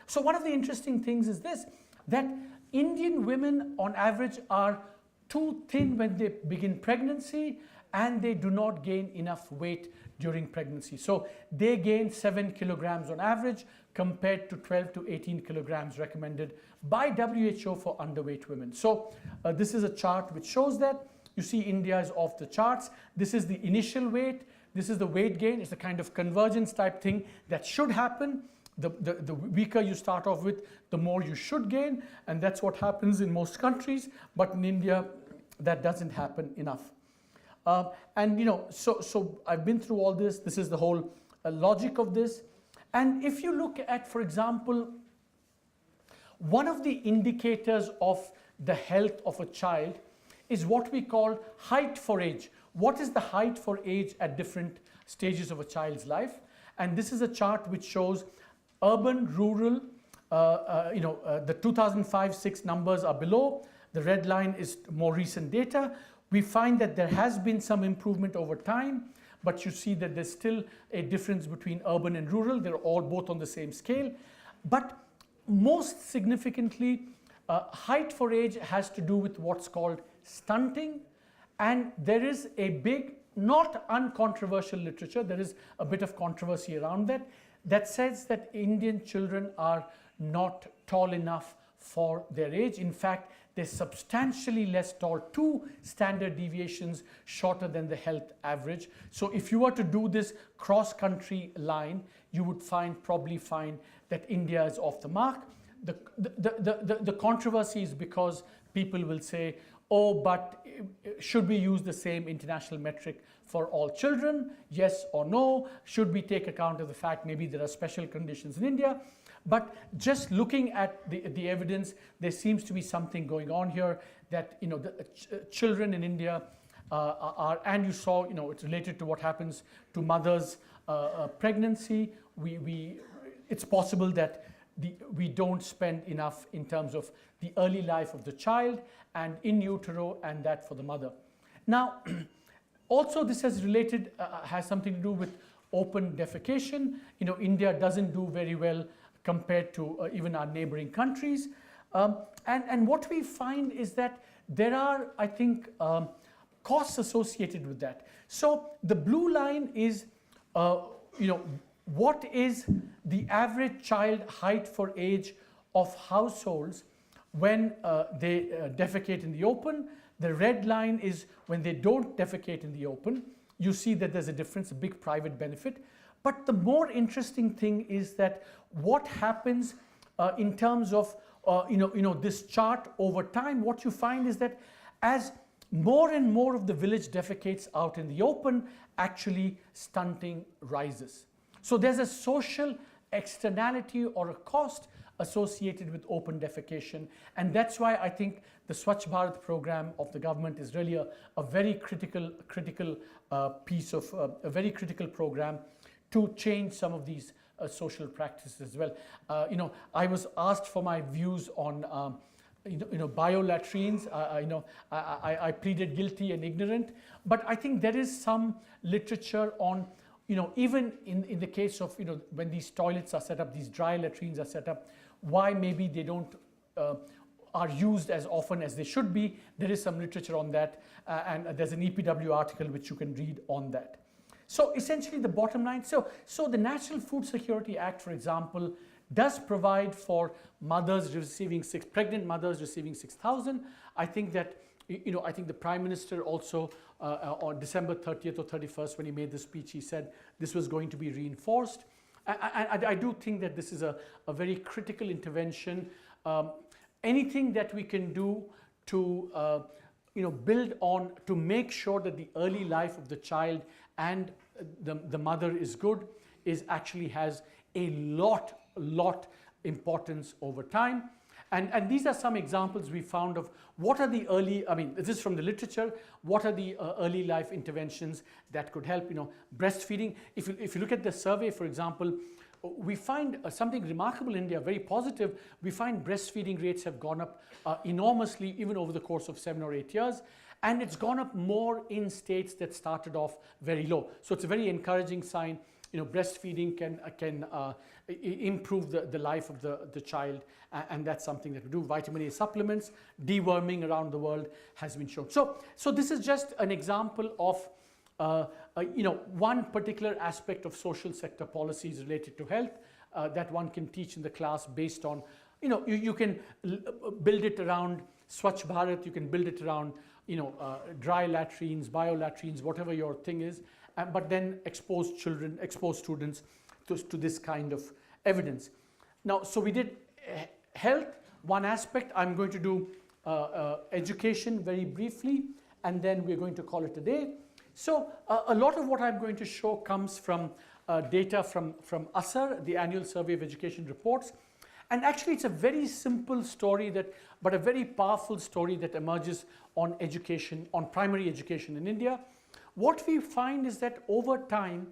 so one of the interesting things is this, that Indian women on average are too thin when they begin pregnancy, and they do not gain enough weight during pregnancy. So they gain 7 kilograms on average compared to 12 to 18 kilograms recommended by WHO for underweight women. So this is a chart which shows that. You see India is off the charts. This is the initial weight. This is the weight gain. It's a kind of convergence type thing that should happen. The weaker you start off with, the more you should gain, and that's what happens in most countries. But in India, that doesn't happen enough. So I've been through all this. This is the whole logic of this. And if you look at, for example, one of the indicators of the health of a child is what we call height for age. What is the height for age at different stages of a child's life? And this is a chart which shows urban, rural, the 2005-06 numbers are below. The red line is more recent data. We find that there has been some improvement over time, but you see that there's still a difference between urban and rural. They're all both on the same scale. But most significantly, height for age has to do with what's called stunting. And there is a big, not uncontroversial literature, there is a bit of controversy around that, that says that Indian children are not tall enough for their age. In fact, they're substantially less tall, 2 standard deviations shorter than the health average. So if you were to do this cross-country line, you would probably find that India is off the mark. The controversy is because people will say, oh, but should we use the same international metric for all children? Yes or no? Should we take account of the fact maybe there are special conditions in India? But just looking at the evidence, there seems to be something going on here that, children in India are, and you saw, it's related to what happens to mothers' pregnancy. It's possible that we don't spend enough in terms of the early life of the child and in utero, and that for the mother. Now, also this has something to do with open defecation. India doesn't do very well compared to even our neighboring countries. And what we find is that there are, I think, costs associated with that. So the blue line is, what is the average child height for age of households when they defecate in the open. The red line is when they don't defecate in the open. You see that there's a difference, a big private benefit. But the more interesting thing is that what happens in terms of this chart over time, what you find is that as more and more of the village defecates out in the open, actually stunting rises. So there's a social externality or a cost associated with open defecation, and that's why I think the Swachh Bharat program of the government is really a very critical piece of a very critical program to change some of these social practices as well. I was asked for my views on biolatrines. I pleaded guilty and ignorant, but I think there is some literature on, even in the case of, when these toilets are set up, these dry latrines are set up, why maybe they don't are used as often as they should be. There is some literature on that, and there's an EPW article which you can read on that. So essentially the bottom line, so the National Food Security Act, for example, does provide for mothers receiving pregnant mothers receiving 6,000. I think that, I think the Prime Minister also on December 30th or 31st, when he made the speech, he said this was going to be reinforced. I do think that this is a very critical intervention. Anything that we can do to build on, to make sure that the early life of the child and the mother is good, actually has a lot importance over time. And these are some examples we found of what are the early, I mean, this is from the literature, what are the early life interventions that could help, breastfeeding. If you look at the survey, for example, we find something remarkable in India, very positive. We find breastfeeding rates have gone up enormously, even over the course of 7 or 8 years. And it's gone up more in states that started off very low. So it's a very encouraging sign. Breastfeeding can improve the life of the child, and that's something that we do. Vitamin A supplements, deworming around the world has been shown. So this is just an example of one particular aspect of social sector policies related to health that one can teach in the class based on, you can build it around Swachh Bharat, you can build it around, dry latrines, biolatrines, whatever your thing is, but then expose students to this kind of evidence. Now, so we did health, one aspect. I'm going to do education very briefly, and then we're going to call it a day. So a lot of what I'm going to show comes from data from ASAR, the Annual Survey of Education Reports. And actually, it's a very simple story, but a very powerful story that emerges on education, on primary education in India. What we find is that over time,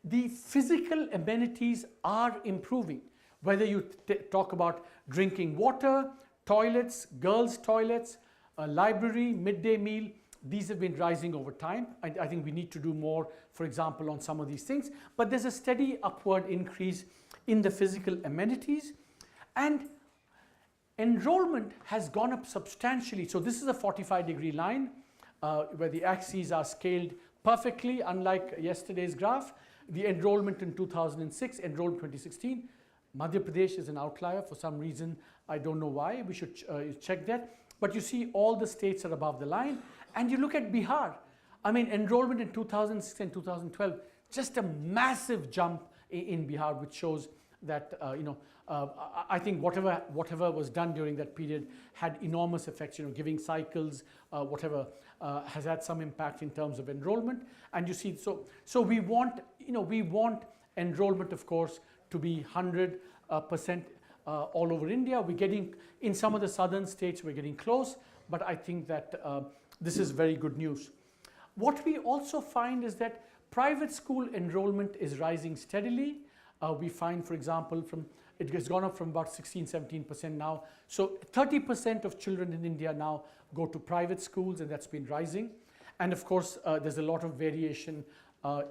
the physical amenities are improving. Whether you talk about drinking water, toilets, girls' toilets, a library, midday meal, these have been rising over time. I think we need to do more, for example, on some of these things. But there's a steady upward increase in the physical amenities. And enrollment has gone up substantially. So this is a 45-degree line where the axes are scaled perfectly, unlike yesterday's graph. The enrollment in 2006, enrollment 2016. Madhya Pradesh is an outlier for some reason. I don't know why. We should check that. But you see all the states are above the line. And you look at Bihar. I mean, enrollment in 2006 and 2012, just a massive jump in Bihar, which shows that, I think whatever was done during that period had enormous effects, giving cycles, whatever has had some impact in terms of enrollment. And you see, so we want enrollment, of course, to be 100% all over India. We're getting, in some of the southern states, we're getting close, but I think that this is very good news. What we also find is that private school enrollment is rising steadily. We find, for example, it has gone up from about 16-17% now. So 30% of children in India now go to private schools, and that's been rising. And of course, there's a lot of variation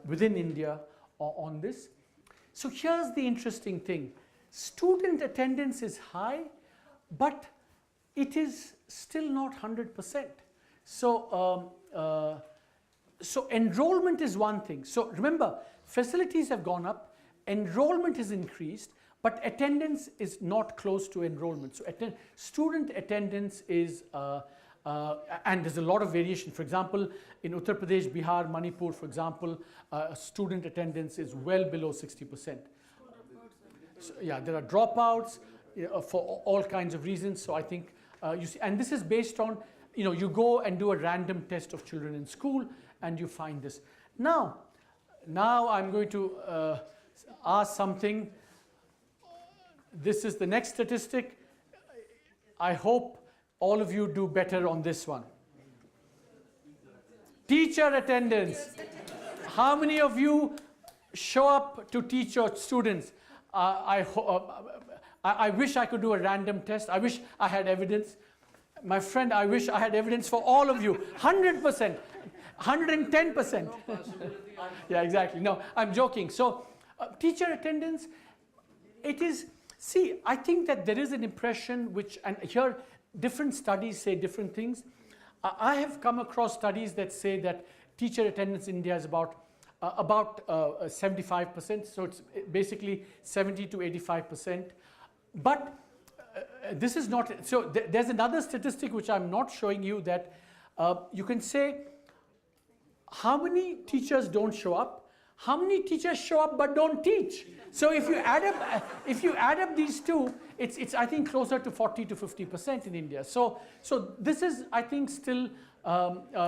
within India on this. So here's the interesting thing. Student attendance is high, but it is still not 100%. So, so enrollment is one thing. So remember, facilities have gone up, enrollment has increased, but attendance is not close to enrollment. So student attendance is, and there's a lot of variation. For example, in Uttar Pradesh, Bihar, Manipur, for example, student attendance is well below 60%. So, yeah, there are dropouts for all kinds of reasons. So I think you see, and this is based on, you go and do a random test of children in school, and you find this. Now I'm going to ask something. This is the next statistic. I hope all of you do better on this one. Teacher attendance. How many of you show up to teach your students? I wish I could do a random test. I wish I had evidence. My friend, I wish I had evidence for all of you. 100%, 110%. Yeah, exactly. No, I'm joking. So teacher attendance, it is, see, I think that there is an impression which, and here different studies say different things. I have come across studies that say that teacher attendance in India is about 75%. So it's basically 70 to 85%. But this is not, so there's another statistic which I'm not showing you, that you can say how many teachers don't show up, how many teachers show up but don't teach. So if you add up these two, it's I think closer to 40 to 50% in India. So this is, I think, still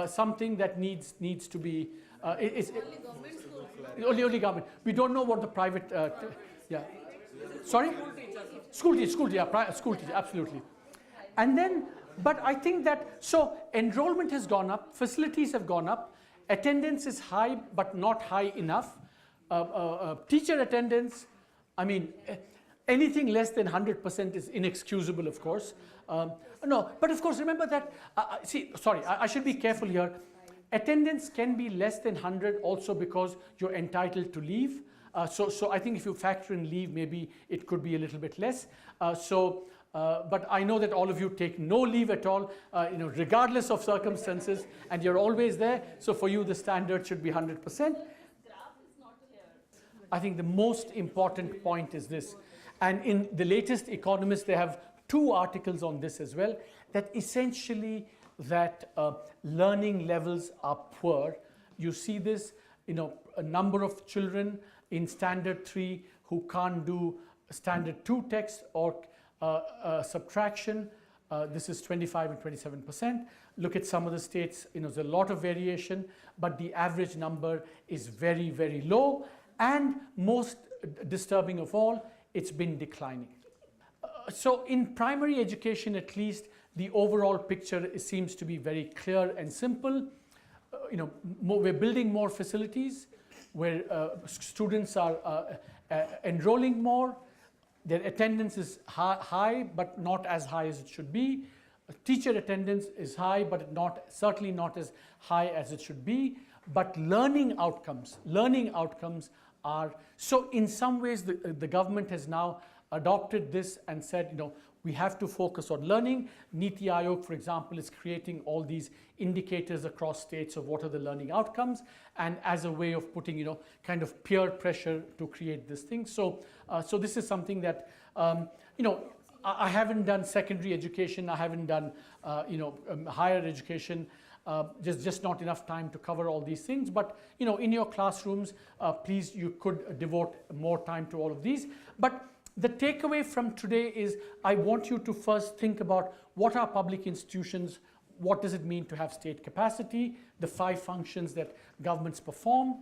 something that needs to be. Only government schools. Only government. We don't know what the private. Yeah. Sorry. School teacher, absolutely. And then, but I think that, so enrollment has gone up, facilities have gone up, attendance is high, but not high enough. Teacher attendance, I mean, anything less than 100% is inexcusable, of course. No, but of course, remember that, I should be careful here. Attendance can be less than 100 also because you're entitled to leave. So I think if you factor in leave, maybe it could be a little bit less. But I know that all of you take no leave at all, regardless of circumstances, and you're always there. So for you, the standard should be 100%. I think the most important point is this, and in the latest Economist, they have 2 articles on this as well, that essentially that learning levels are poor. You see this, a number of children in standard 3 who can't do standard 2 text or subtraction. This is 25 and 27%. Look at some of the states, there's a lot of variation, but the average number is very, very low. And most disturbing of all, it's been declining. So in primary education, at least, the overall picture seems to be very clear and simple. We're building more facilities where students are enrolling more. Their attendance is high, but not as high as it should be. Teacher attendance is high, but certainly not as high as it should be. But learning outcomes are, so in some ways the government has now adopted this and said, we have to focus on learning. Niti Aayog, for example, is creating all these indicators across states of what are the learning outcomes, and as a way of putting, kind of peer pressure to create this thing. So this is something that, I haven't done secondary education, I haven't done, higher education. Just not enough time to cover all these things, but in your classrooms, please, you could devote more time to all of these. But the takeaway from today is I want you to first think about what are public institutions, what does it mean to have state capacity, the 5 functions that governments perform,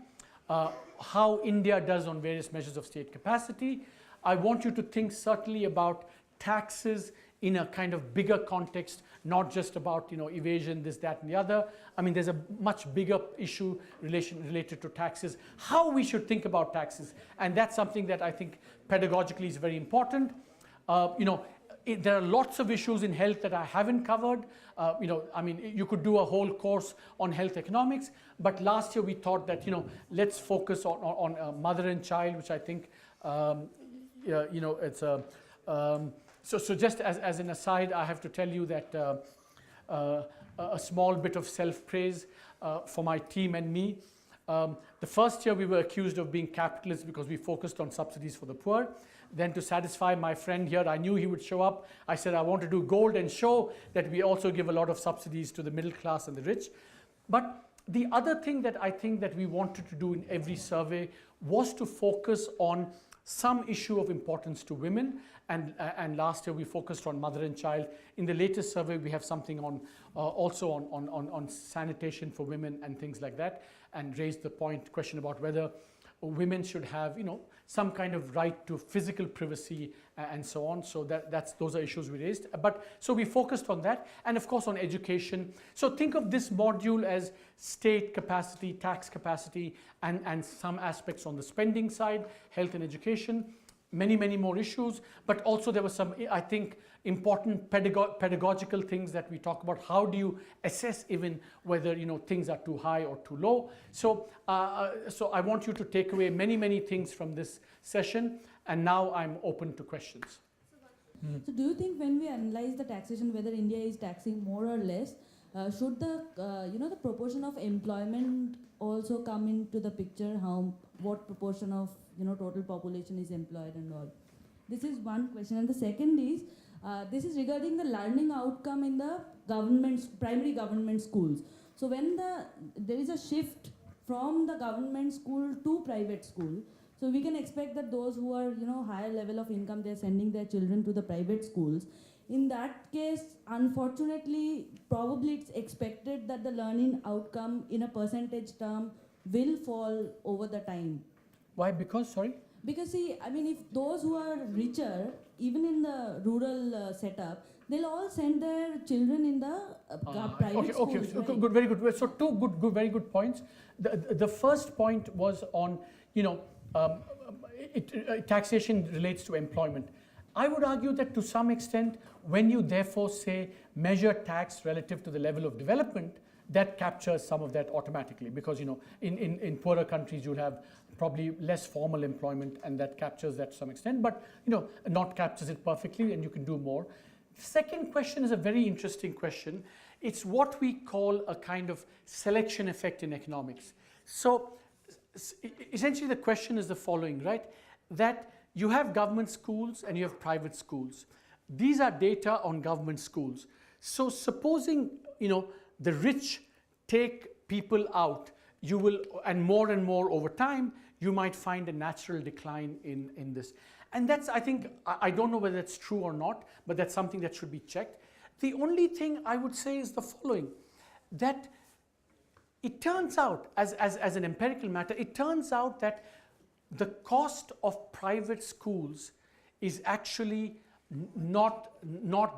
how India does on various measures of state capacity. I want you to think certainly about taxes in a kind of bigger context, not just about evasion, this, that, and the other. I mean, there's a much bigger issue related to taxes, how we should think about taxes, and that's something that I think pedagogically is very important. There are lots of issues in health that I haven't covered. You could do a whole course on health economics, but last year we thought that let's focus on mother and child, which I think it's a. So just as an aside, I have to tell you that a small bit of self-praise for my team and me. The first year we were accused of being capitalists because we focused on subsidies for the poor. Then to satisfy my friend here, I knew he would show up. I said I want to do gold and show that we also give a lot of subsidies to the middle class and the rich. But the other thing that I think that we wanted to do in every survey was to focus on some issue of importance to women, and last year we focused on mother and child. In the latest survey, we have something on also on sanitation for women and things like that, and raised the question about whether women should have some kind of right to physical privacy and so on. So those are issues we raised. But so we focused on that, and of course on education. So think of this module as state capacity, tax capacity, and some aspects on the spending side, health and education, many more issues. But also there were some, I think, important pedagogical things that we talk about. How do you assess even whether things are too high or too low? So I want you to take away many things from this session, and now I'm open to questions. So do you think when we analyze the taxation, whether India is taxing more or less, should the the proportion of employment also come into the picture? What proportion of total population is employed and all? This is one question, and the second is this is regarding the learning outcome in the primary government schools. So when there is a shift from the government school to private school, so we can expect that those who are higher level of income, they're sending their children to the private schools. In that case, unfortunately, probably it's expected that the learning outcome in a percentage term will fall over the time. Why? Because, sorry? Because see, I mean, if those who are richer, even in the rural setup, they'll all send their children in the private schools. Okay, so right? good, very good. So two very good points. The first point was on, taxation relates to employment. I would argue that to some extent, when you therefore say measure tax relative to the level of development, that captures some of that automatically, because in poorer countries you'll have probably less formal employment, and that captures that to some extent, but not captures it perfectly, and you can do more. The second question is a very interesting question. It's what we call a kind of selection effect in economics. So essentially the question is the following, right? That you have government schools and you have private schools. These are data on government schools. So supposing, the rich take people out, you will, and more over time, you might find a natural decline in this. And that's, I think, I don't know whether that's true or not, but that's something that should be checked. The only thing I would say is the following, that it turns out, as an empirical matter, it turns out that the cost of private schools is actually not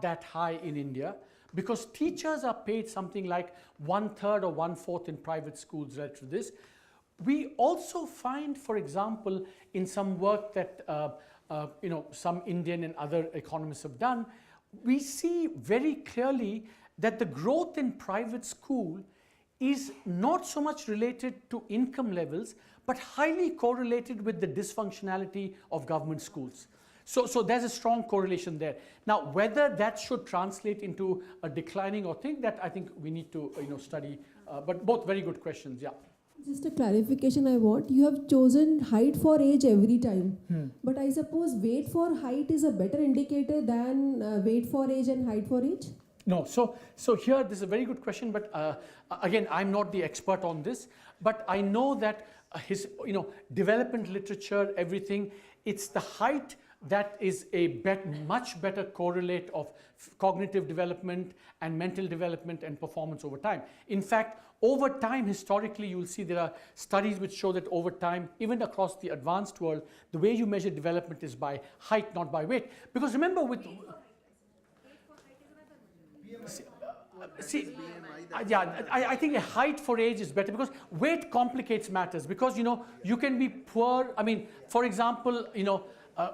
that high in India, because teachers are paid something like 1/3 or 1/4 in private schools relative to this. We also find, for example, in some work that some Indian and other economists have done, we see very clearly that the growth in private school is not so much related to income levels, but highly correlated with the dysfunctionality of government schools. So there's a strong correlation there. Now, whether that should translate into a declining or thing, that I think we need to study. But both very good questions, yeah. Just a clarification I want. You have chosen height for age every time. But I suppose weight for height is a better indicator than weight for age and height for age? No, so here this is a very good question, but again, I'm not the expert on this, but I know that development literature, everything, it's the height that is a much better correlate of cognitive development and mental development and performance over time. In fact, over time, historically, you'll see there are studies which show that over time, even across the advanced world, the way you measure development is by height, not by weight. Because remember with... I think a height for age is better, because weight complicates matters, because you can be poor. I mean, for example,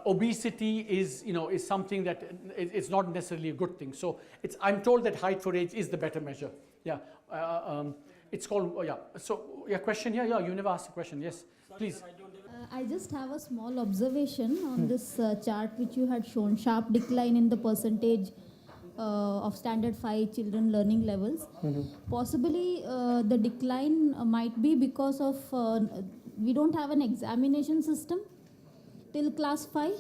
obesity is something that it's not necessarily a good thing. So I'm told that height for age is the better measure. Yeah, it's called So question here. Yeah, you never asked a question. Yes, please. I just have a small observation on this chart which you had shown, sharp decline in the percentage of standard 5 children learning levels. Possibly the decline might be because of we don't have an examination system till class 5.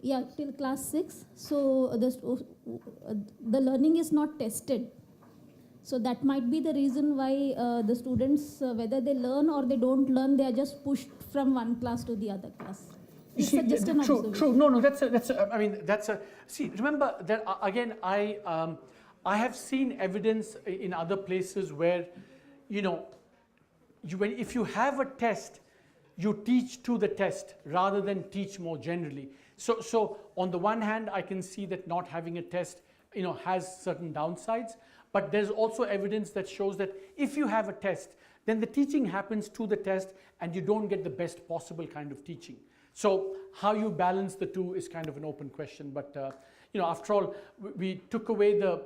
Yeah, till class 6. So the learning is not tested. So that might be the reason why the students, whether they learn or they don't learn, they are just pushed from one class to the other class. It's just an observation. True. No, see, remember that again, I have seen evidence in other places where, if you have a test, you teach to the test rather than teach more generally. So on the one hand, I can see that not having a test, has certain downsides, but there's also evidence that shows that if you have a test, then the teaching happens to the test and you don't get the best possible kind of teaching. So how you balance the two is kind of an open question, but after all, we took away the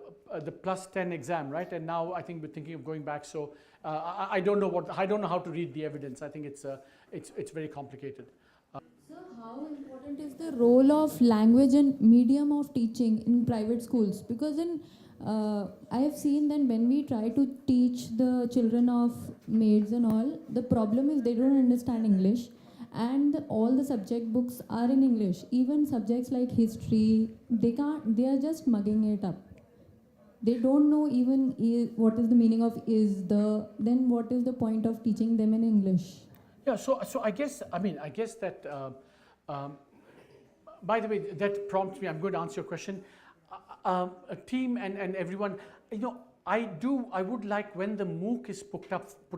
+10 exam, right? And now I think we're thinking of going back. So I don't know how to read the evidence. I think it's very complicated. So how important is the role of language and medium of teaching in private schools? Because I have seen that when we try to teach the children of maids and all, the problem is they don't understand English. And all the subject books are in English. Even subjects like history, they are just mugging it up. They don't know even what is the meaning of then what is the point of teaching them in English? Yeah, so I guess that, by the way, that prompts me, I'm going to answer your question. A team and everyone, I would like, when the MOOC is put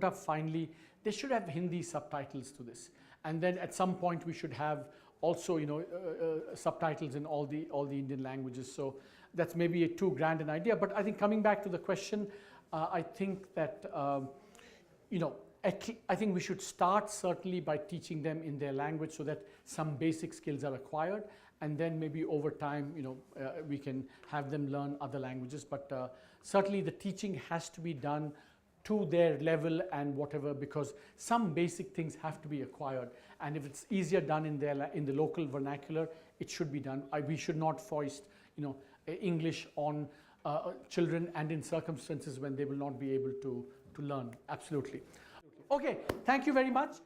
up finally, they should have Hindi subtitles to this. And then at some point we should have also, subtitles in all the Indian languages. So that's maybe a too grand an idea. But I think coming back to the question, I think that, I think we should start certainly by teaching them in their language so that some basic skills are acquired, and then maybe over time, we can have them learn other languages. But certainly the teaching has to be done to their level and whatever, because some basic things have to be acquired, and if it's easier done in the local vernacular, it should be done. We should not foist English on children, and in circumstances when they will not be able to learn. Absolutely. Okay, thank you very much.